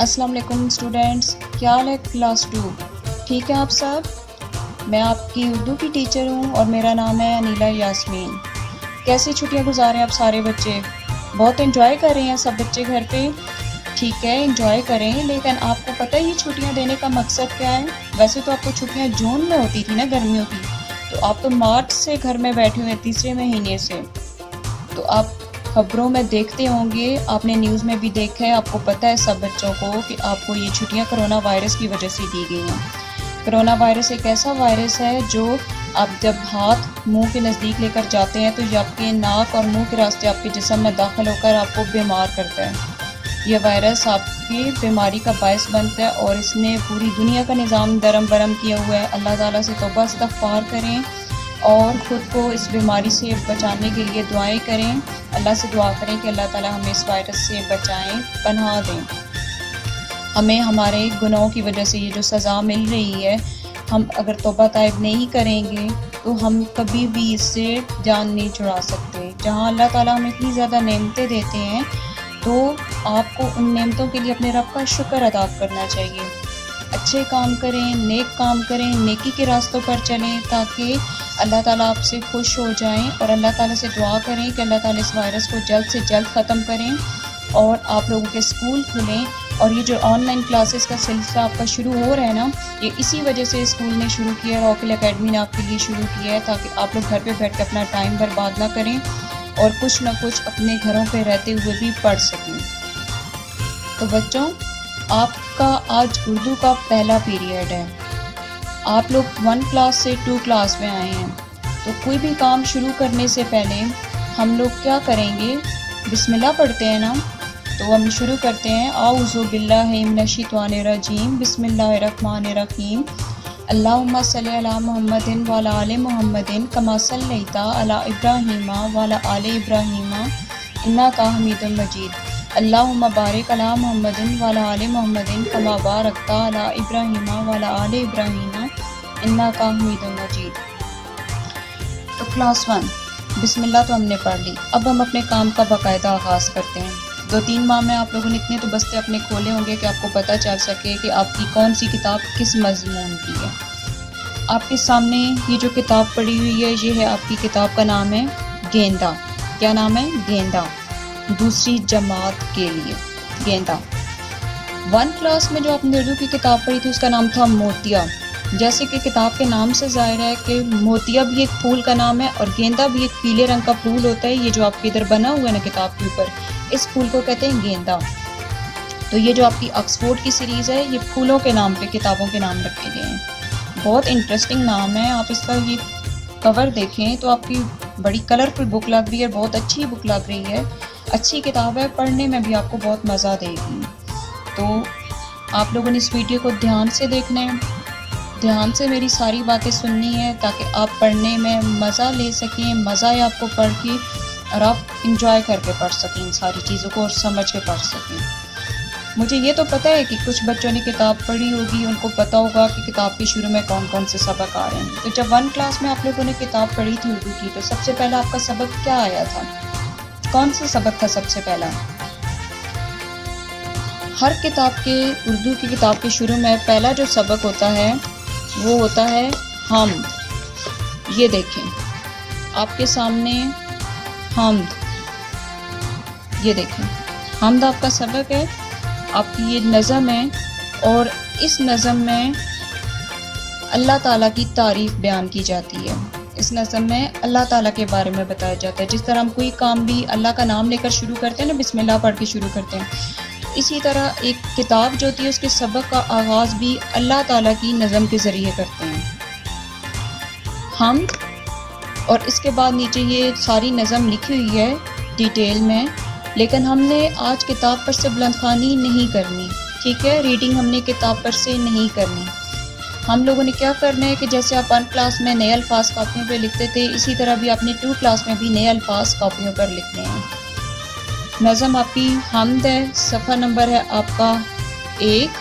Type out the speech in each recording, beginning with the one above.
السلام علیکم اسٹوڈینٹس، کیا حال ہے کلاس 2؟ ٹھیک ہے آپ سب؟ میں آپ کی اردو کی ٹیچر ہوں اور میرا نام ہے انیلا یاسمین۔ کیسی چھٹیاں گزارے ہیں آپ سارے بچے؟ بہت انجوائے کر رہے ہیں سب بچے گھر پہ؟ ٹھیک ہے، انجوائے کریں، لیکن آپ کو پتہ ہے یہ چھٹیاں دینے کا مقصد کیا ہے؟ ویسے تو آپ کو چھٹیاں جون میں ہوتی تھی نا، گرمیوں کی، تو آپ تو مارچ سے گھر میں بیٹھے ہوئے، تیسرے مہینے سے، تو آپ خبروں میں دیکھتے ہوں گے، آپ نے نیوز میں بھی دیکھا ہے، آپ کو پتہ ہے سب بچوں کو کہ آپ کو یہ چھٹیاں کرونا وائرس کی وجہ سے دی گئی ہیں۔ کرونا وائرس ایک ایسا وائرس ہے جو آپ جب ہاتھ منہ کے نزدیک لے کر جاتے ہیں تو یہ آپ کے ناک اور منہ کے راستے آپ کے جسم میں داخل ہو کر آپ کو بیمار کرتا ہے۔ یہ وائرس آپ کی بیماری کا باعث بنتا ہے اور اس نے پوری دنیا کا نظام درم برم کیا ہوا ہے۔ اللہ تعالیٰ سے توبہ استغفار کریں اور خود کو اس بیماری سے بچانے کے لیے دعائیں کریں۔ اللہ سے دعا کریں کہ اللہ تعالیٰ ہمیں اس وائرس سے بچائیں، پناہ دیں۔ ہمیں ہمارے گناہوں کی وجہ سے یہ جو سزا مل رہی ہے، ہم اگر توبہ طائب نہیں کریں گے تو ہم کبھی بھی اس سے جان نہیں چھڑا سکتے۔ جہاں اللہ تعالیٰ ہمیں اتنی زیادہ نعمتیں دیتے ہیں تو آپ کو ان نعمتوں کے لیے اپنے رب کا شکر ادا کرنا چاہیے۔ اچھے کام کریں، نیک کام کریں، نیکی کے راستوں پر چلیں تاکہ اللہ تعالیٰ آپ سے خوش ہو جائیں، اور اللہ تعالیٰ سے دعا کریں کہ اللہ تعالیٰ اس وائرس کو جلد سے جلد ختم کریں اور آپ لوگوں کے اسکول کھلیں۔ اور یہ جو آن لائن کلاسز کا سلسلہ آپ کا شروع ہو رہا ہے نا، یہ اسی وجہ سے اسکول نے شروع کیا ہے، راکل اکیڈمی نے آپ کے لیے شروع کیا ہے تاکہ آپ لوگ گھر پہ بیٹھ کے اپنا ٹائم برباد نہ کریں اور کچھ نہ کچھ اپنے گھروں پہ رہتے ہوئے بھی پڑھ سکیں۔ تو بچوں، آپ کا آج اردو کا پہلا پیریڈ ہے۔ آپ لوگ 1 کلاس سے 2 کلاس میں آئے ہیں، تو کوئی بھی کام شروع کرنے سے پہلے ہم لوگ کیا کریں گے؟ بسم اللہ پڑھتے ہیں نا، تو ہم شروع کرتے ہیں اعوذ باللہ من الشیطان الرجیم، بسم اللہ الرحمن الرحیم، اللہم صلی علی محمد وعلی آل محمد کما صلیت علی ابراہیم وعلی آل ابراہیم انک حمید مجید، اللہم بارک علی محمد وعلی آل محمد کما بارکت علی ابراہیم وعلی آل ابراہیم انک حمید مجید۔ تو کلاس 1 بسم اللہ تو ہم نے پڑھ لی، اب ہم اپنے کام کا باقاعدہ آغاز کرتے ہیں۔ 2-3 ماہ میں آپ لوگوں نے اتنے تو بستے اپنے کھولے ہوں گے کہ آپ کو پتہ چل سکے کہ آپ کی کون سی کتاب کس مضمون کی ہے۔ آپ کے سامنے یہ جو کتاب پڑی ہوئی ہے، یہ ہے آپ کی کتاب کا نام ہے گیندا۔ کیا نام ہے؟ گیندا، دوسری جماعت کے لیے گیندا۔ 1 کلاس میں جو آپ نے اردو کی کتاب پڑھی تھی اس کا نام تھا موتیا۔ جیسے کہ کتاب کے نام سے ظاہر ہے کہ موتیا بھی ایک پھول کا نام ہے اور گیندا بھی ایک پیلے رنگ کا پھول ہوتا ہے۔ یہ جو آپ کے ادھر بنا ہوا ہے نا کتاب کے اوپر، اس پھول کو کہتے ہیں گیندا۔ تو یہ جو آپ کی آکسفورڈ کی سیریز ہے، یہ پھولوں کے نام پہ کتابوں کے نام رکھے گئے ہیں۔ بہت انٹرسٹنگ نام ہے، آپ اس کا یہ کور دیکھیں تو آپ کی بڑی کلرفل بک لگ رہی ہے، بہت اچھی بک لگ رہی ہے، اچھی کتاب ہے، پڑھنے میں بھی آپ کو بہت مزہ دے گی۔ تو آپ لوگوں نے اس ویڈیو کو دھیان سے دیکھنا ہے، دھیان سے میری ساری باتیں سننی ہے تاکہ آپ پڑھنے میں مزہ لے سکیں، مزہ ہے آپ کو پڑھ کے اور آپ انجوائے کر کے پڑھ سکیں ان ساری چیزوں کو اور سمجھ کے پڑھ سکیں۔ مجھے یہ تو پتہ ہے کہ کچھ بچوں نے کتاب پڑھی ہوگی، ان کو پتہ ہوگا کہ کتاب کے شروع میں کون کون سے سبق آ رہے ہیں۔ تو جب 1 کلاس میں آپ لوگوں نے کتاب پڑھی تھی اردو کی، تو سب سے پہلا آپ کا سبق کیا آیا تھا؟ کون سا سبق تھا سب سے پہلا؟ ہر کتاب کے، اردو کی کتاب کے شروع میں پہلا جو سبق ہوتا ہے وہ ہوتا ہے حمد۔ یہ دیکھیں آپ کے سامنے حمد، یہ دیکھیں حمد آپ کا سبق ہے، آپ کی یہ نظم ہے اور اس نظم میں اللہ تعالیٰ کی تعریف بیان کی جاتی ہے۔ اس نظم میں اللہ تعالیٰ کے بارے میں بتایا جاتا ہے۔ جس طرح ہم کوئی کام بھی اللہ کا نام لے کر شروع کرتے ہیں نا، بسم اللہ پڑھ کے شروع کرتے ہیں، اسی طرح ایک کتاب جو ہوتی ہے اس کے سبق کا آغاز بھی اللہ تعالیٰ کی نظم کے ذریعے کرتے ہیں، حمد، اور اس کے بعد نیچے یہ ساری نظم لکھی ہوئی ہے ڈیٹیل میں، لیکن ہم نے آج کتاب پر سے بلند خوانی نہیں کرنی، ٹھیک ہے؟ ریڈنگ ہم نے کتاب پر سے نہیں کرنی۔ ہم لوگوں نے کیا کرنا ہے کہ جیسے آپ 1 کلاس میں نئے الفاظ کاپیوں پہ لکھتے تھے، اسی طرح بھی آپ نے 2 کلاس میں بھی نئے الفاظ کاپیوں پر لکھنے ہیں۔ نظم آپ کی حمد ہے، صفحہ نمبر ہے آپ کا 1۔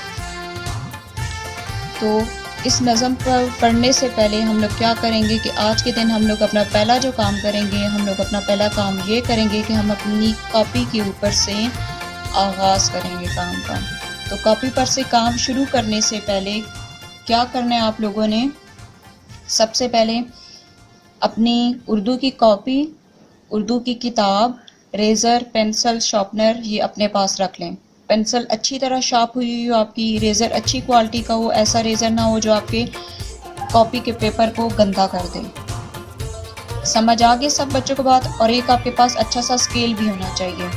تو اس نظم پر پڑھنے سے پہلے ہم لوگ کیا کریں گے کہ آج کے دن ہم لوگ اپنا پہلا جو کام کریں گے، ہم لوگ اپنا پہلا کام یہ کریں گے کہ ہم اپنی کاپی کے اوپر سے آغاز کریں گے کام کا۔ تو کاپی پر سے کام شروع کرنے سے پہلے کیا کرنا ہے آپ لوگوں نے؟ سب سے پہلے اپنی اردو کی کاپی، اردو کی کتاب، ریزر، پینسل، شارپنر یہ اپنے پاس رکھ لیں۔ پینسل اچھی طرح شارپ ہوئی ہو آپ کی، ریزر اچھی کوالٹی کا ہو، ایسا ریزر نہ ہو جو آپ کے کاپی کے پیپر کو گندا کر دے۔ سمجھ آگے سب بچوں کو بات؟ اور ایک آپ کے پاس اچھا سا اسکیل بھی ہونا چاہیے۔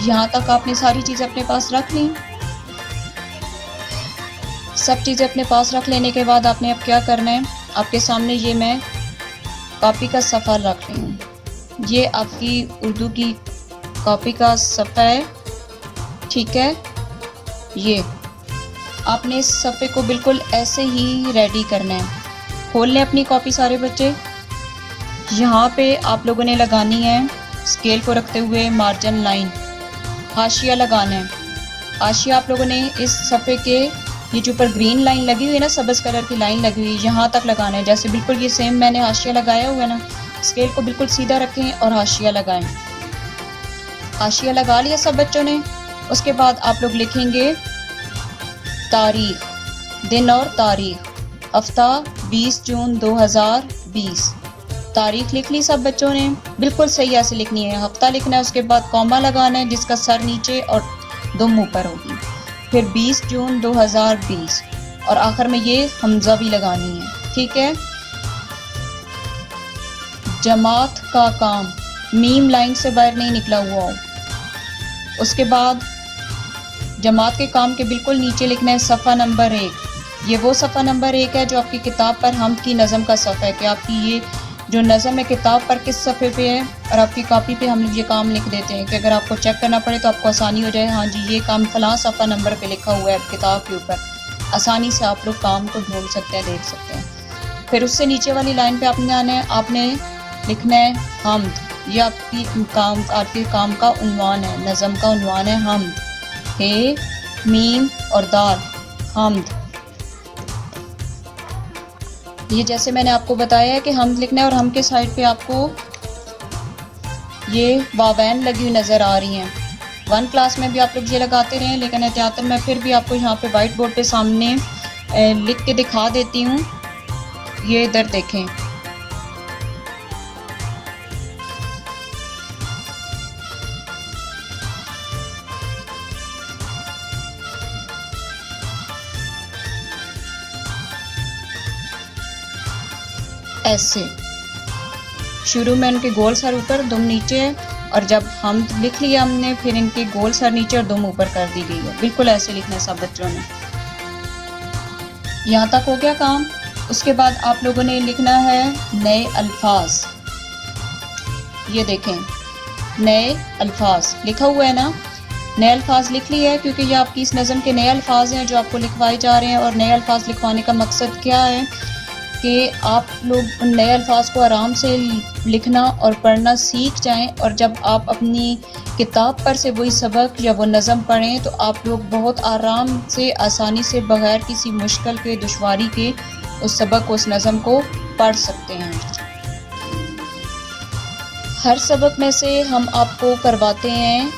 یہاں تک آپ نے ساری چیزیں اپنے پاس رکھ لیں۔ سب چیزیں اپنے پاس رکھ لینے کے بعد آپ نے اب کیا کرنا ہے؟ آپ کے سامنے یہ میں کاپی کا صفحہ رکھ رہی ہوں۔ یہ آپ کی اردو کی کاپی کا صفحہ ہے، ٹھیک ہے؟ یہ آپ نے اس صفحے کو بالکل ایسے ہی ریڈی کرنا ہے۔ کھول لیں اپنی کاپی سارے بچے۔ یہاں پہ آپ لوگوں نے لگانی ہے اسکیل کو رکھتے ہوئے مارجن لائن، حاشیہ لگانا ہے۔ حاشیہ آپ لوگوں نے اس صفحے کے یہ جو اوپر گرین لائن لگی ہوئی ہے نا، سبز کلر کی لائن لگی ہوئی، یہاں تک لگانا ہے۔ جیسے بالکل یہ سیم میں نے حاشیہ لگایا ہوا ہے نا، اسکیل کو بالکل سیدھا رکھیں اور حاشیہ لگائیں۔ حاشیہ لگا لیا سب بچوں نے؟ اس کے بعد آپ لوگ لکھیں گے تاریخ، دن اور تاریخ، ہفتہ 20 جون 2020۔ تاریخ لکھ لی سب بچوں نے؟ بالکل صحیح ایسے لکھنی ہے۔ ہفتہ لکھنا ہے، اس کے بعد کوما لگانا ہے جس کا سر نیچے اور دم اوپر ہوگی، پھر 20 جون 2020، اور آخر میں یہ حمزہ بھی لگانی ہے، ٹھیک ہے؟ جماعت کا کام، میم لائن سے باہر نہیں نکلا ہوا ہو۔ اس کے بعد جماعت کے کام کے بالکل نیچے لکھنا ہے صفحہ نمبر 1۔ یہ وہ صفحہ نمبر 1 ہے جو آپ کی کتاب پر حمد کی نظم کا صفحہ ہے، کہ آپ کی یہ جو نظم ہے کتاب پر کس صفحے پہ ہے، اور آپ کی کاپی پہ ہم لوگ یہ کام لکھ دیتے ہیں کہ اگر آپ کو چیک کرنا پڑے تو آپ کو آسانی ہو جائے، ہاں جی یہ کام فلاں صفحہ نمبر پہ لکھا ہوا ہے کتاب کے اوپر، آسانی سے آپ لوگ کام کو ڈھونڈ سکتے ہیں، دیکھ سکتے ہیں۔ پھر اس سے نیچے والی لائن پہ آپ نے آنا ہے، آپ نے لکھنا ہے حمد۔ یہ آپ کے کام کا عنوان ہے، نظم کا عنوان ہے حمد، ہے میم اور دال، حمد۔ یہ جیسے میں نے آپ کو بتایا ہے کہ حمد لکھنا ہے، اور ہم کے سائڈ پہ آپ کو یہ واوین لگی ہوئی نظر آ رہی ہیں۔ 1 کلاس میں بھی آپ لوگ یہ لگاتے رہیں، لیکن احتیاطاً میں پھر بھی آپ کو یہاں پہ وائٹ بورڈ پہ سامنے لکھ کے دکھا دیتی ہوں۔ یہ ادھر دیکھیں، ایسے شروع میں ان کے گول سر اوپر دم نیچے ہے، اور جب ہم لکھ لیا ہم نے پھر ان کے گول سر نیچے اور دم اوپر کر دی گئی ہے۔ بالکل ایسے لکھنا ہے سب بچوں نے۔ یہاں تک ہو گیا کام۔ اس کے بعد آپ لوگوں نے لکھنا ہے نئے الفاظ۔ یہ دیکھیں نئے الفاظ لکھا ہوا ہے نا، نئے الفاظ لکھ لی ہے کیونکہ یہ آپ کی اس نظم کے نئے الفاظ ہیں جو آپ کو لکھوائے جا رہے ہیں، اور نئے الفاظ لکھوانے کا مقصد کیا ہے کہ آپ لوگ ان نئے الفاظ کو آرام سے لکھنا اور پڑھنا سیکھ جائیں، اور جب آپ اپنی کتاب پر سے وہی سبق یا وہ نظم پڑھیں تو آپ لوگ بہت آرام سے، آسانی سے، بغیر کسی مشکل کے، دشواری کے اس سبق کو، اس نظم کو پڑھ سکتے ہیں۔ ہر سبق میں سے ہم آپ کو کرواتے ہیں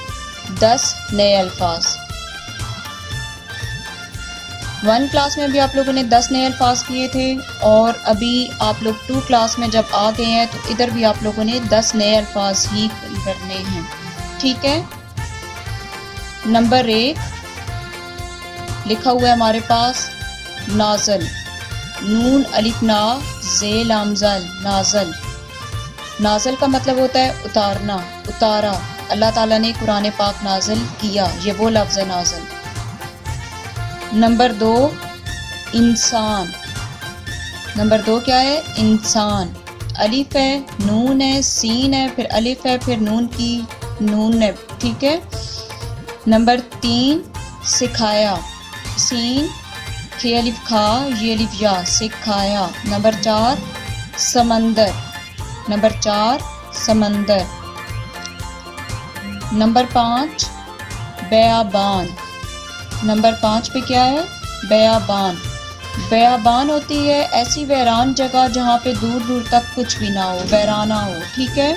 10 نئے الفاظ۔ 1 کلاس میں بھی آپ لوگوں نے 10 نئے الفاظ کیے تھے، اور ابھی آپ لوگ 2 کلاس میں جب آ گئے ہیں تو ادھر بھی آپ لوگوں نے 10 نئے الفاظ ہی کرنے ہیں، ٹھیک ہے؟ نمبر 1 لکھا ہوا ہے ہمارے پاس نازل، نون الف نا ذیل لام زل، نازل۔ نازل کا مطلب ہوتا ہے اتارنا، اتارا، اللہ تعالیٰ نے قرآن پاک نازل کیا، یہ وہ لفظ ہے نازل۔ نمبر 2 انسان، نمبر 2 کیا ہے؟ انسان، الف ہے، نون ہے، سین ہے، پھر الف ہے، پھر نون کی نون ہے، ٹھیک ہے؟ نمبر 3 سکھایا، سین کھ الف کھا یہ الف یا، سکھایا۔ نمبر 4 سمندر، نمبر 4 سمندر۔ نمبر 5 بیابان، نمبر 5 پہ کیا ہے؟ بیابان۔ بیابان ہوتی ہے ایسی ویران جگہ جہاں پہ دور دور تک کچھ بھی نہ ہو، ویرانہ ہو، ٹھیک ہے؟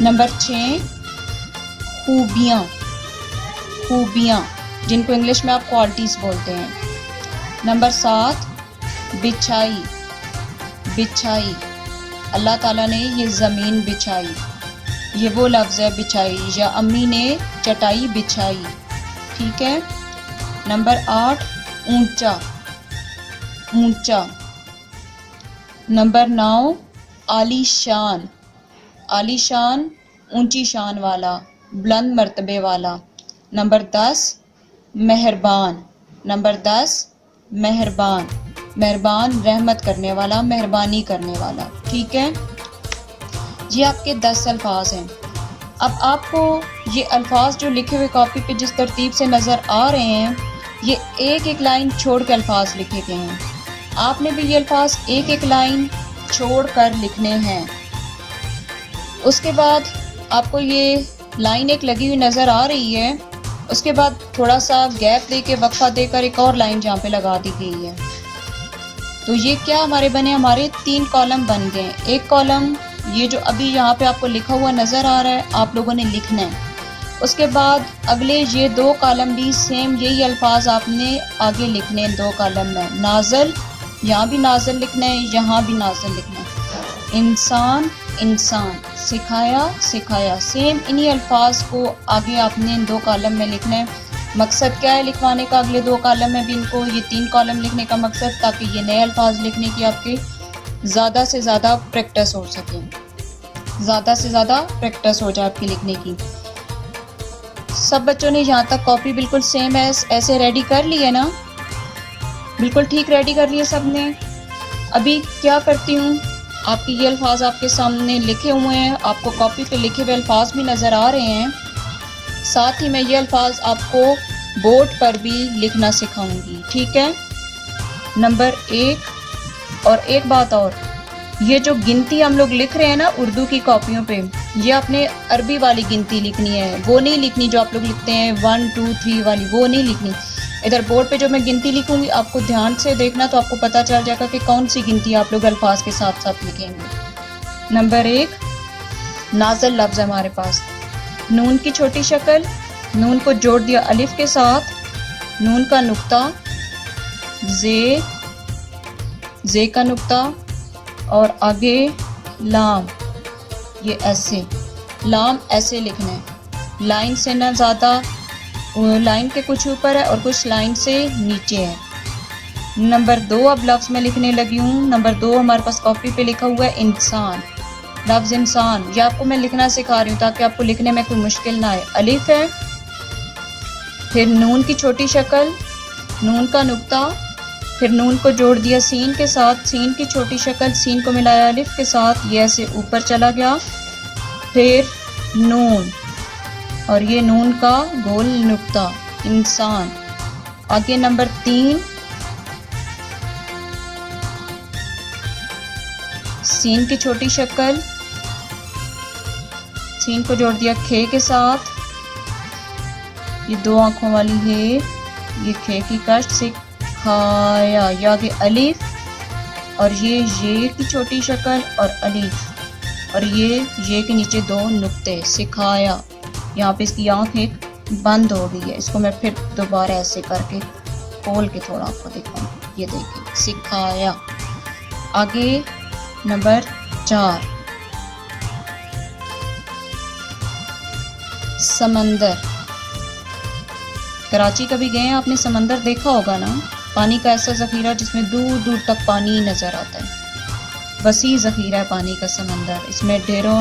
نمبر 6 خوبیاں، خوبیاں، جن کو انگلش میں آپ کوالٹیز بولتے ہیں. نمبر 7 بچھائی. بچھائی اللہ تعالیٰ نے یہ زمین بچھائی، یہ وہ لفظ ہے بچھائی، یا امی نے چٹائی بچھائی. ٹھیک ہے. نمبر 8 اونچا. اونچا. نمبر 9 عالی شان. عالی شان اونچی شان والا، بلند مرتبے والا. نمبر 10 مہربان. نمبر 10 مہربان. مہربان رحمت کرنے والا، مہربانی کرنے والا. ٹھیک ہے. یہ آپ کے 10 الفاظ ہیں. اب آپ کو یہ الفاظ جو لکھے ہوئے کاپی پہ جس ترتیب سے نظر آ رہے ہیں، یہ ایک ایک لائن چھوڑ کے الفاظ لکھے گئے ہیں. آپ نے بھی یہ الفاظ ایک ایک لائن چھوڑ کر لکھنے ہیں. اس کے بعد آپ کو یہ لائن ایک لگی ہوئی نظر آ رہی ہے، اس کے بعد تھوڑا سا گیپ دے کے وقفہ دے کر ایک اور لائن جہاں پہ لگا دی گئی ہے. تو یہ کیا ہمارے بنے، ہمارے 3 کالم بن گئے. ایک کالم یہ جو ابھی یہاں پہ آپ کو لکھا ہوا نظر آ رہا ہے، آپ لوگوں نے لکھنا ہے. اس کے بعد اگلے یہ 2 کالم بھی سیم یہی الفاظ آپ نے آگے لکھنے ہیں 2 کالم میں. نازل، یہاں بھی نازل لکھنا ہے، یہاں بھی نازل لکھنا ہے. انسان، انسان. سکھایا، سکھایا. سیم انہی الفاظ کو آگے آپ نے 2 کالم میں لکھنا ہے. مقصد کیا ہے لکھوانے کا اگلے 2 کالم میں بھی ان کو، یہ 3 کالم لکھنے کا مقصد تاکہ یہ نئے الفاظ لکھنے کی آپ کے زیادہ سے زیادہ پریکٹس ہو سکے، زیادہ سے زیادہ پریکٹس ہو جائے آپ کی لکھنے کی. سب بچوں نے یہاں تک کاپی بالکل سیم ایسے ریڈی کر لی ہے نا؟ بالکل ٹھیک ریڈی کر لیے سب نے. ابھی کیا کرتی ہوں، آپ کی یہ الفاظ آپ کے سامنے لکھے ہوئے ہیں، آپ کو کاپی پہ لکھے ہوئے الفاظ بھی نظر آ رہے ہیں. ساتھ ہی میں یہ الفاظ آپ کو بورڈ پر بھی لکھنا سکھاؤں گی. ٹھیک ہے. نمبر 1 اور ایک بات اور، یہ جو گنتی ہم لوگ لکھ رہے ہیں نا اردو کی کاپیوں پہ، یہ اپنے عربی والی گنتی لکھنی ہے، وہ نہیں لکھنی جو آپ لوگ لکھتے ہیں 1 2 3 والی، وہ نہیں لکھنی. ادھر بورڈ پہ جو میں گنتی لکھوں گی آپ کو دھیان سے دیکھنا تو آپ کو پتہ چل جائے گا کہ کون سی گنتی آپ لوگ الفاظ کے ساتھ ساتھ لکھیں گے. نمبر 1 نازل لفظ ہے ہمارے پاس. نون کی چھوٹی شکل، نون کو جوڑ دیا الف کے ساتھ، نون کا نقطہ، زے کا نقطہ، اور آگے لام. یہ ایسے لام ایسے لکھنا ہے، لائن سے نہ زیادہ، لائن کے کچھ اوپر ہے اور کچھ لائن سے نیچے ہے. نمبر 2 اب لفظ میں لکھنے لگی ہوں. نمبر 2 ہمارے پاس کاپی پہ لکھا ہوا ہے انسان. لفظ انسان یہ آپ کو میں لکھنا سکھا رہی ہوں تاکہ آپ کو لکھنے میں کوئی مشکل نہ آئے. الف ہے، پھر نون کی چھوٹی شکل، نون کا نقطہ، پھر نون کو جوڑ دیا سین کے ساتھ، سین کی چھوٹی شکل، سین کو ملایا الف کے ساتھ، یہ ایسے اوپر چلا گیا، پھر نون اور یہ نون کا گول نقطہ، انسان. آگے نمبر 3 سین کی چھوٹی شکل، سین کو جوڑ دیا کھے کے ساتھ، یہ 2 آنکھوں والی ہے، یہ کھے کی کشٹ سے کھایا، یہ آگے الف اور یہ کی چھوٹی شکل اور الف، اور یہ کے نیچے 2 نقطے، سکھایا. یہاں پہ اس کی آنکھ ایک بند ہو گئی ہے، اس کو میں پھر دوبارہ ایسے کر کے کھول کے تھوڑا آپ کو دکھاؤں. یہ دیکھیں سکھایا. آگے نمبر 4 سمندر. کراچی کبھی گئے ہیں آپ نے سمندر دیکھا ہوگا نا، پانی کا ایسا ذخیرہ جس میں دور دور تک پانی نظر آتا ہے. وسیع ذخیرہ ہے پانی کا سمندر، اس میں ڈھیروں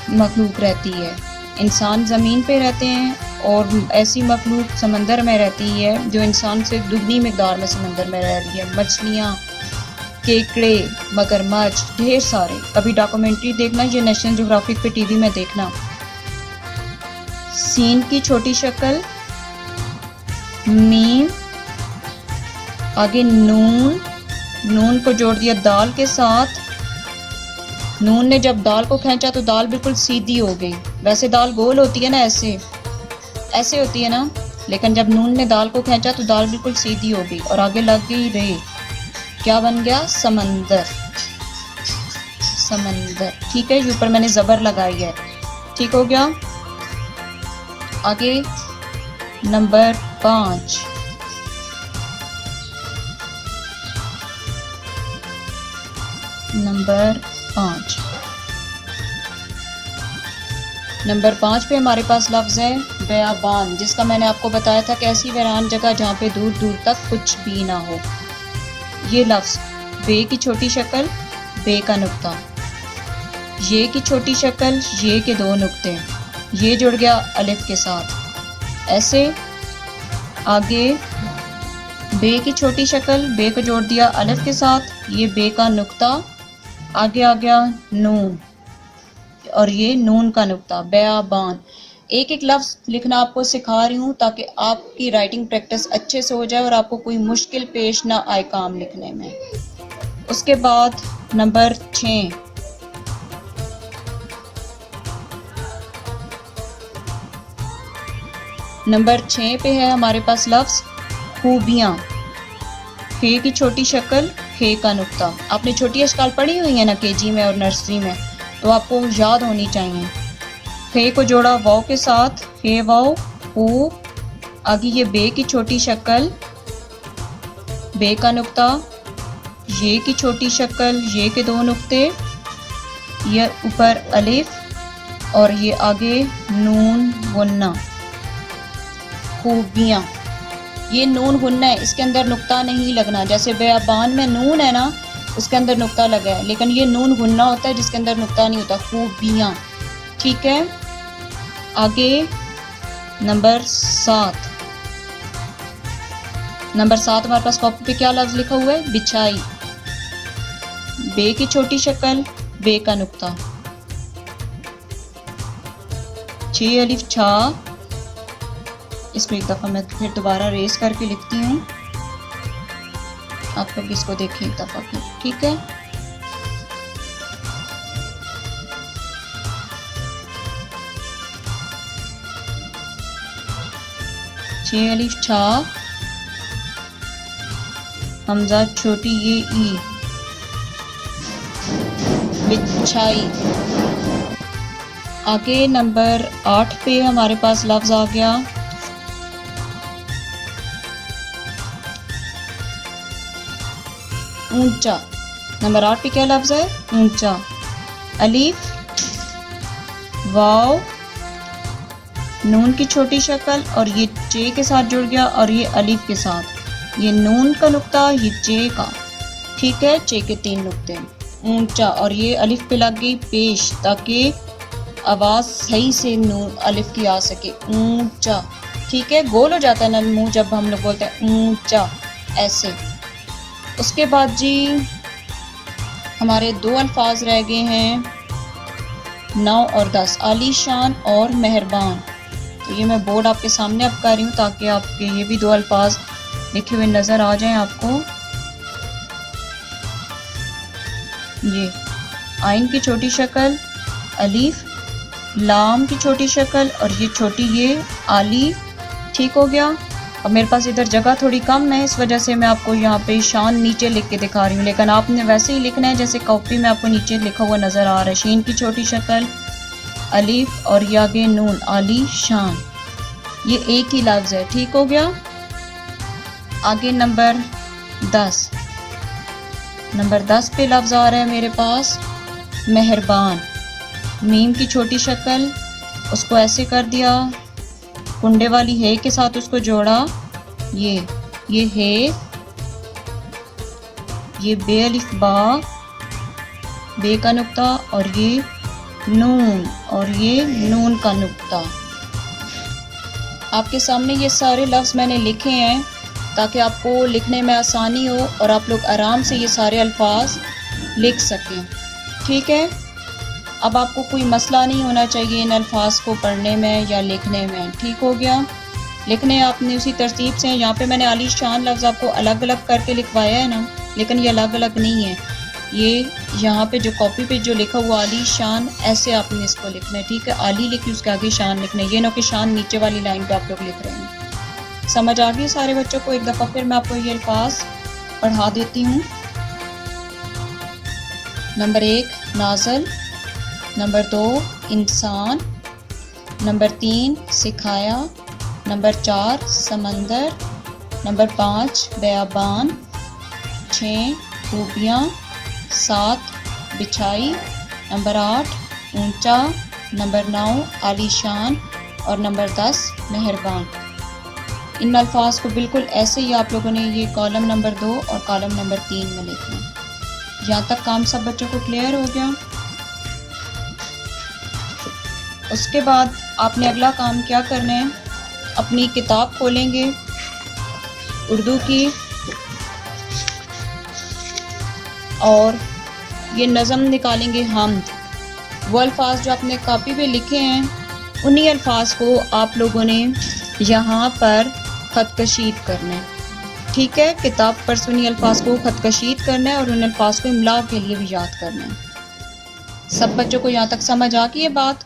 مخلوق رہتی ہے. انسان زمین پہ رہتے ہیں اور ایسی مخلوق سمندر میں رہتی ہے جو انسان سے دگنی مقدار میں سمندر میں رہ رہی ہے. مچھلیاں، کیکڑے، مگرمچھ، ڈھیر سارے. کبھی ڈاکومنٹری دیکھنا، یہ نیشنل جغرافک پہ ٹی وی میں دیکھنا. سین کی چھوٹی شکل، میم، آگے نون، نون کو جوڑ دیا دال کے ساتھ. نون نے جب دال کو کھینچا تو دال بالکل سیدھی ہو گئی. ویسے دال گول ہوتی ہے نا، ایسے ہوتی ہے نا، لیکن جب نون نے دال کو کھینچا تو دال بالکل سیدھی ہو گئی اور آگے لگ گئی رے. کیا بن گیا؟ سمندر. سمندر. ٹھیک ہے، یہ اوپر میں نے زبر لگائی ہے. ٹھیک ہو گیا. آگے نمبر 5. نمبر 5 پہ ہمارے پاس لفظ ہے بیابان، جس کا میں نے آپ کو بتایا تھا کہ ایسی ویران جگہ جہاں پہ دور دور تک کچھ بھی نہ ہو. یہ لفظ بے کی چھوٹی شکل، بے کا نقطہ، یہ کی چھوٹی شکل، یہ کے 2 نقطے، یہ جڑ گیا الف کے ساتھ. ایسے آگے بے کی چھوٹی شکل، بے کو جوڑ دیا الف کے ساتھ، یہ بے کا نقطہ، آگے آ گیا نون اور یہ نون کا نقطہ، بیابان. ایک ایک لفظ لکھنا آپ کو سکھا رہی ہوں تاکہ آپ کی رائٹنگ پریکٹس اچھے سے ہو جائے اور آپ کو کوئی مشکل پیش نہ آئے کام لکھنے میں. اس کے بعد نمبر 6. نمبر 6 پہ ہے ہمارے پاس لفظ خوبیاں. ف کی چھوٹی شکل، ف کا نقطہ. آپ نے چھوٹی اشکال پڑھی ہوئی ہیں نا KG میں اور نرسری میں، تو آپ کو یاد ہونی چاہیے. ف کو جوڑا واو کے ساتھ، ف واو خو، آگے یہ بے کی چھوٹی شکل، بے کا نقطہ، یہ کی چھوٹی شکل، یہ کے 2 نقطے، یہ اوپر الف اور یہ آگے نون غنہ. خوبیاں. یہ نون غنہ ہے، اس کے اندر نقطہ نہیں لگنا. جیسے بیابان میں نون ہے نا، اس کے اندر نقطہ لگا ہے، لیکن یہ نون غنہ ہوتا ہے جس کے اندر نقطہ نہیں ہوتا. خوبیاں. ٹھیک ہے. آگے نمبر 7. نمبر 7 ہمارے پاس کاپی پہ کیا لفظ لکھا ہوا ہے؟ بچھائی. بے کی چھوٹی شکل، بے کا نقطہ، 6 الف چھا. اس کو ایک دفعہ میں پھر دوبارہ ریز کر کے لکھتی ہوں، آپ لوگ اس کو دیکھیں ایک دفعہ پھر. ٹھیک ہے. چھ الف چھا، حمزہ چھوٹی یہ ای، بچھائی. آگے نمبر 8 پہ ہمارے پاس لفظ آ گیا اونچا. نمبر 8 پہ کیا لفظ ہے؟ اونچا. الف، واو، نون کی چھوٹی شکل اور یہ چے کے ساتھ جڑ گیا اور یہ الف کے ساتھ، یہ نون کا نقطہ، یہ چے کا. ٹھیک ہے. چے کے 3 نقطے. اونچا اور یہ الف پہ لگ گئی پیش تاکہ آواز صحیح سے نون الف کی آ سکے. اونچا. ٹھیک ہے. گول ہو جاتا ہے نا منہ جب ہم لوگ بولتے ہیں اونچا ایسے. اس کے بعد جی ہمارے 2 الفاظ رہ گئے ہیں 9 اور 10، عالی شان اور مہربان. تو یہ میں بورڈ آپ کے سامنے اب کر رہی ہوں تاکہ آپ کے یہ بھی 2 الفاظ لکھے ہوئے نظر آ جائیں آپ کو. یہ آئین کی چھوٹی شکل، الف، لام کی چھوٹی شکل اور یہ چھوٹی یہ عالی. ٹھیک ہو گیا. اب میرے پاس ادھر جگہ تھوڑی کم ہے، اس وجہ سے میں آپ کو یہاں پہ شان نیچے لکھ کے دکھا رہی ہوں، لیکن آپ نے ویسے ہی لکھنا ہے جیسے کاپی میں آپ کو نیچے لکھا ہوا نظر آ رہا ہے. شین کی چھوٹی شکل، الف اور یہ آگے نون، عالی شان. یہ ایک ہی لفظ ہے. ٹھیک ہو گیا. آگے نمبر 10. نمبر 10 پہ لفظ آ رہا ہے میرے پاس مہربان. میم کی چھوٹی شکل، اس کو ایسے کر دیا، کنڈے والی ہے کے ساتھ اس کو جوڑا، یہ ہے، یہ بے الف با، بے کا نقطہ اور یہ نون اور یہ نون کا نقطہ. آپ کے سامنے یہ سارے لفظ میں نے لکھے ہیں تاکہ آپ کو لکھنے میں آسانی ہو اور آپ لوگ آرام سے یہ سارے الفاظ لکھ سکیں. ٹھیک ہے. اب آپ کو کوئی مسئلہ نہیں ہونا چاہیے ان الفاظ کو پڑھنے میں یا لکھنے میں. ٹھیک ہو گیا. لکھنے آپ نے اسی ترتیب سے، یہاں پہ میں نے عالی شان لفظ آپ کو الگ الگ کر کے لکھوایا ہے نا، لیکن یہ الگ الگ نہیں ہے. یہ یہاں پہ جو کاپی پہ جو لکھا ہوا عالی شان، ایسے آپ نے اس کو لکھنا ہے. ٹھیک ہے. عالی لکھی اس کے آگے شان لکھنا ہے. یہ نہ کہ شان نیچے والی لائن پہ آپ لوگ لکھ رہے ہیں. سمجھ آ گئی سارے بچوں کو؟ ایک دفعہ پھر میں آپ کو یہ الفاظ پڑھا دیتی ہوں. نمبر 1 نازل، نمبر 2 انسان، نمبر 3 سکھایا، نمبر 4 سمندر، نمبر 5 بیابان، 6 خوبیاں، 7 بچھائی، نمبر 8 اونچا، نمبر 9 عالی شان اور نمبر 10 مہربان۔ ان الفاظ کو بالکل ایسے ہی آپ لوگوں نے یہ کالم نمبر 2 اور کالم نمبر 3 میں لکھنا ہے۔ یہاں تک کام سب بچوں کو کلیئر ہو گیا؟ اس کے بعد آپ نے اگلا کام کیا کرنا ہے، اپنی کتاب کھولیں گے اردو کی، اور یہ نظم نکالیں گے حمد۔ وہ الفاظ جو آپ نے کاپی پہ لکھے ہیں انہی الفاظ کو آپ لوگوں نے یہاں پر خط کشید کرنا ہے، ٹھیک ہے؟ کتاب پر سے انہی الفاظ کو خط کشید کرنا ہے اور ان الفاظ کو املا کے لیے بھی یاد کرنا ہے۔ سب بچوں کو یہاں تک سمجھ آ گئی یہ بات؟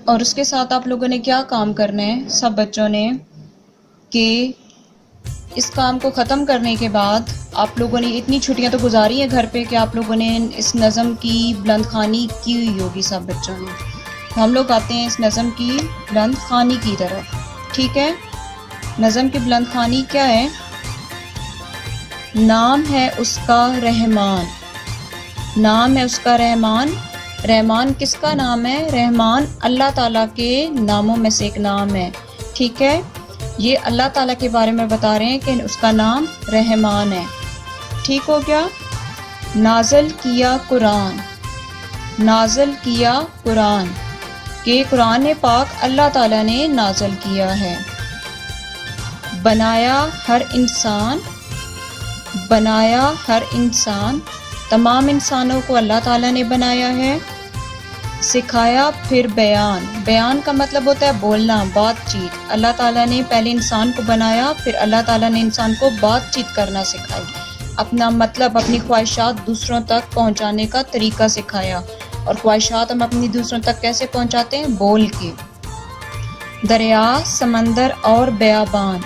اور اس کے ساتھ آپ لوگوں نے کیا کام کرنا ہے سب بچوں نے، کہ اس کام کو ختم کرنے کے بعد آپ لوگوں نے اتنی چھٹیاں تو گزاری ہیں گھر پہ کہ آپ لوگوں نے اس نظم کی بلند خوانی کی ہوئی ہوگی سب بچوں نے۔ ہم لوگ آتے ہیں اس نظم کی بلند خوانی کی طرف، ٹھیک ہے؟ نظم کی بلند خوانی کیا ہے؟ نام ہے اس کا رحمان، نام ہے اس کا رحمان۔ رحمان کس کا نام ہے؟ رحمان اللہ تعالیٰ کے ناموں میں سے ایک نام ہے، ٹھیک ہے؟ یہ اللہ تعالیٰ کے بارے میں بتا رہے ہیں کہ اس کا نام رحمان ہے، ٹھیک ہو گیا؟ نازل کیا قرآن، نازل کیا قرآن، کہ قرآن پاک اللہ تعالیٰ نے نازل کیا ہے۔ بنایا ہر انسان، بنایا ہر انسان، تمام انسانوں کو اللہ تعالیٰ نے بنایا ہے۔ سکھایا پھر بیان، بیان کا مطلب ہوتا ہے بولنا، بات چیت۔ اللہ تعالیٰ نے پہلے انسان کو بنایا، پھر اللہ تعالیٰ نے انسان کو بات چیت کرنا سکھائی، اپنا مطلب اپنی خواہشات دوسروں تک پہنچانے کا طریقہ سکھایا۔ اور خواہشات ہم اپنی دوسروں تک کیسے پہنچاتے ہیں؟ بول کے۔ دریا سمندر اور بیابان،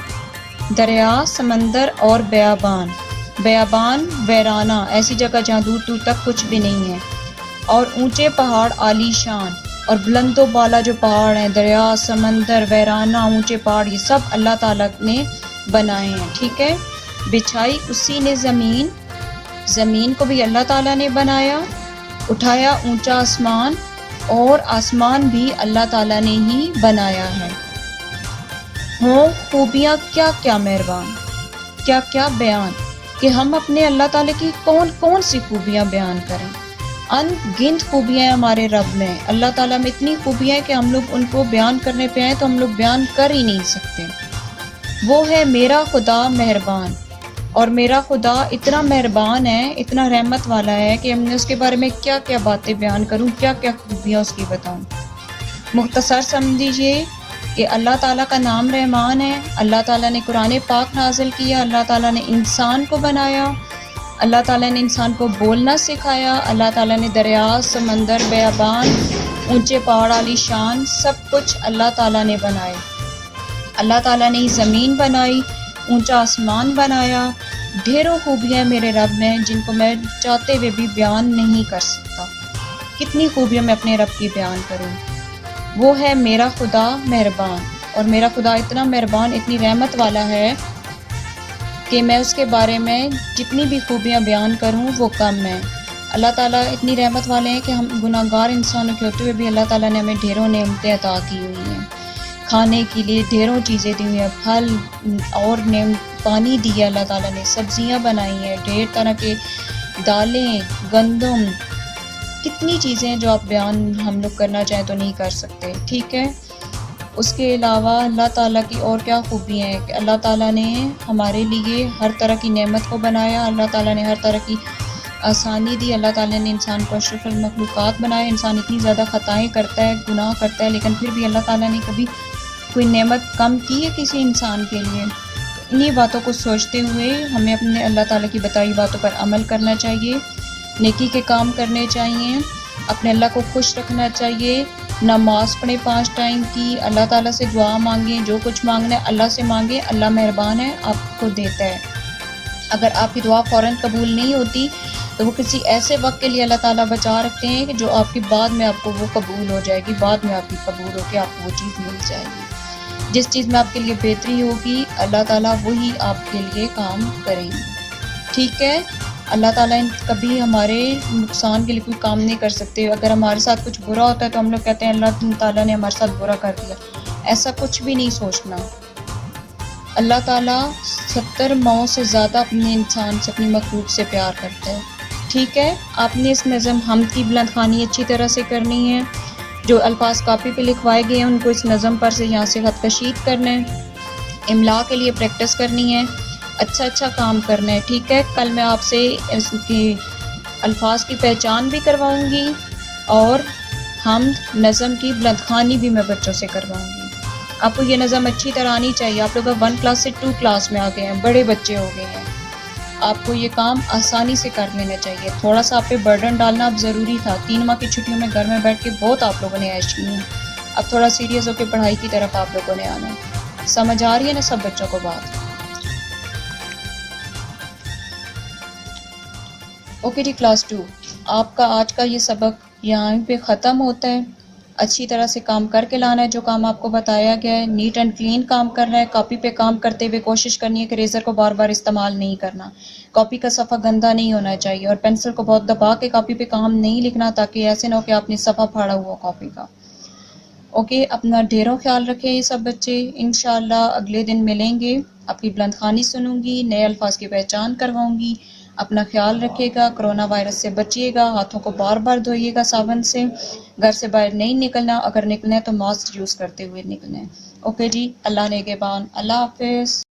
دریا سمندر اور بیابان، بیابان ویرانہ، ایسی جگہ جہاں دور دور تک کچھ بھی نہیں ہے، اور اونچے پہاڑ عالی شان، اور بلند و بالا جو پہاڑ ہیں، دریا سمندر ویرانہ اونچے پہاڑ، یہ سب اللہ تعالیٰ نے بنائے ہیں، ٹھیک ہے؟ بچھائی اسی نے زمین، زمین کو بھی اللہ تعالیٰ نے بنایا۔ اٹھایا اونچا آسمان، اور آسمان بھی اللہ تعالیٰ نے ہی بنایا ہے۔ ہوں خوبیاں کیا کیا مہربان، کیا کیا بیان، کہ ہم اپنے اللہ تعالیٰ کی کون کون سی خوبیاں بیان کریں۔ ان گنت خوبیاں ہیں ہمارے رب میں، اللہ تعالیٰ میں اتنی خوبیاں ہیں کہ ہم لوگ ان کو بیان کرنے پہ آئیں تو ہم لوگ بیان کر ہی نہیں سکتے۔ وہ ہے میرا خدا مہربان، اور میرا خدا اتنا مہربان ہے، اتنا رحمت والا ہے کہ ہم نے اس کے بارے میں کیا کیا باتیں بیان کروں، کیا کیا خوبیاں اس کی بتاؤں۔ مختصر سمجھیے کہ اللہ تعالیٰ کا نام رحمان ہے، اللہ تعالیٰ نے قرآن پاک نازل کیا، اللہ تعالیٰ نے انسان کو بنایا، اللہ تعالیٰ نے انسان کو بولنا سکھایا، اللہ تعالیٰ نے دریا سمندر بیابان اونچے پہاڑ عالی شان سب کچھ اللہ تعالیٰ نے بنائے۔ اللہ تعالیٰ نے زمین بنائی، اونچا آسمان بنایا، ڈھیروں خوبیاں میرے رب میں جن کو میں چاہتے ہوئے بھی بیان نہیں کر سکتا۔ کتنی خوبیاں میں اپنے رب کی بیان کروں۔ وہ ہے میرا خدا مہربان، اور میرا خدا اتنا مہربان، اتنی رحمت والا ہے کہ میں اس کے بارے میں جتنی بھی خوبیاں بیان کروں وہ کم ہے۔ اللہ تعالیٰ اتنی رحمت والے ہیں کہ ہم گناہ گار انسانوں کے ہوتے ہوئے بھی اللہ تعالیٰ نے ہمیں ڈھیروں نعمتیں عطا کی ہوئی ہیں، کھانے کے لیے ڈھیروں چیزیں دی ہوئی ہیں، پھل اور پانی دیا اللہ تعالیٰ نے، سبزیاں بنائی ہیں، ڈھیر طرح کے دالیں، گندم، کتنی چیزیں جو آپ بیان ہم لوگ کرنا چاہیں تو نہیں کر سکتے، ٹھیک ہے؟ اس کے علاوہ اللہ تعالیٰ کی اور کیا خوبیاں ہیں کہ اللہ تعالیٰ نے ہمارے لیے ہر طرح کی نعمت کو بنایا، اللہ تعالیٰ نے ہر طرح کی آسانی دی، اللہ تعالیٰ نے انسان کو اشرف المخلوقات بنایا۔ انسان اتنی زیادہ خطائیں کرتا ہے، گناہ کرتا ہے، لیکن پھر بھی اللہ تعالیٰ نے کبھی کوئی نعمت کم کی ہے کسی انسان کے لیے؟ تو انہی باتوں کو سوچتے ہوئے ہمیں اپنے اللہ تعالیٰ کی بتائی باتوں پر عمل کرنا چاہیے، نیکی کے کام کرنے چاہیے، اپنے اللہ کو خوش رکھنا چاہیے، نماز پڑھیں 5 ٹائم کی، اللہ تعالیٰ سے دعا مانگیں، جو کچھ مانگنا ہے اللہ سے مانگیں، اللہ مہربان ہے آپ کو دیتا ہے۔ اگر آپ کی دعا فوراً قبول نہیں ہوتی تو وہ کسی ایسے وقت کے لیے اللہ تعالیٰ بچا رکھتے ہیں کہ جو آپ کی بعد میں آپ کو وہ قبول ہو جائے گی، بعد میں آپ کی قبول ہو کے آپ کو وہ چیز مل جائے گی. جس چیز میں آپ کے لیے بہتری ہوگی اللہ تعالیٰ وہی آپ کے لیے کام کریں گے. ٹھیک ہے. اللہ تعالیٰ کبھی ہمارے نقصان کے لیے کوئی کام نہیں کر سکتے. اگر ہمارے ساتھ کچھ برا ہوتا ہے تو ہم لوگ کہتے ہیں اللہ تعالیٰ نے ہمارے ساتھ برا کر دیا. ایسا کچھ بھی نہیں سوچنا. اللہ تعالیٰ 70 ماؤں سے زیادہ اپنے انسان سے، اپنی مخلوق سے پیار کرتا ہے. ٹھیک ہے. آپ نے اس نظم حمد کی بلند خوانی اچھی طرح سے کرنی ہے. جو الفاظ کاپی پہ لکھوائے گئے ہیں ان کو اس نظم پر سے یہاں سے خط کشید کرنا ہے. املا کے لیے پریکٹس کرنی ہے. اچھا کام کرنا ہے. ٹھیک ہے. کل میں آپ سے اس کی الفاظ کی پہچان بھی کرواؤں گی اور حمد نظم کی بلند خوانی بھی میں بچوں سے کرواؤں گی. آپ کو یہ نظم اچھی طرح آنی چاہیے. آپ لوگ 1 کلاس سے 2 کلاس میں آ گئے ہیں، بڑے بچے ہو گئے ہیں. آپ کو یہ کام آسانی سے کر لینا چاہیے. تھوڑا سا آپ پہ برڈن ڈالنا اب ضروری تھا. 3 ماہ کی چھٹیوں میں گھر میں بیٹھ کے بہت آپ لوگوں نے عیش کی ہیں. اب تھوڑا سیریس ہو کے پڑھائی کی طرف آپ لوگوں نے آنا ہے. سمجھ آ رہی ہے نا سب بچوں کو بات؟ اوکے جی. کلاس 2 آپ کا آج کا یہ سبق یہاں پہ ختم ہوتا ہے. اچھی طرح سے کام کر کے لانا ہے. جو کام آپ کو بتایا گیا ہے نیٹ اینڈ کلین کام کرنا ہے. کاپی پہ کام کرتے ہوئے کوشش کرنی ہے کہ ریزر کو بار بار استعمال نہیں کرنا. کاپی کا صفحہ گندا نہیں ہونا چاہیے اور پینسل کو بہت دبا کے کاپی پہ کام نہیں لکھنا تاکہ ایسے نہ ہو کہ آپ نے صفحہ پھاڑا ہوا کاپی کا. اوکے. اپنا ڈھیروں خیال رکھیں یہ سب بچے. انشاءاللہ اگلے دن ملیں گے. آپ کی بلند خوانی سنوں گی، نئے الفاظ کی پہچان کرواؤں گی. اپنا خیال رکھیے گا. کرونا وائرس سے بچیے گا. ہاتھوں کو بار بار دھوئیے گا صابن سے. گھر سے باہر نہیں نکلنا. اگر نکلنا ہے تو ماسک یوز کرتے ہوئے نکلنا ہے. اوکے جی. اللہ نگہبان. اللہ حافظ.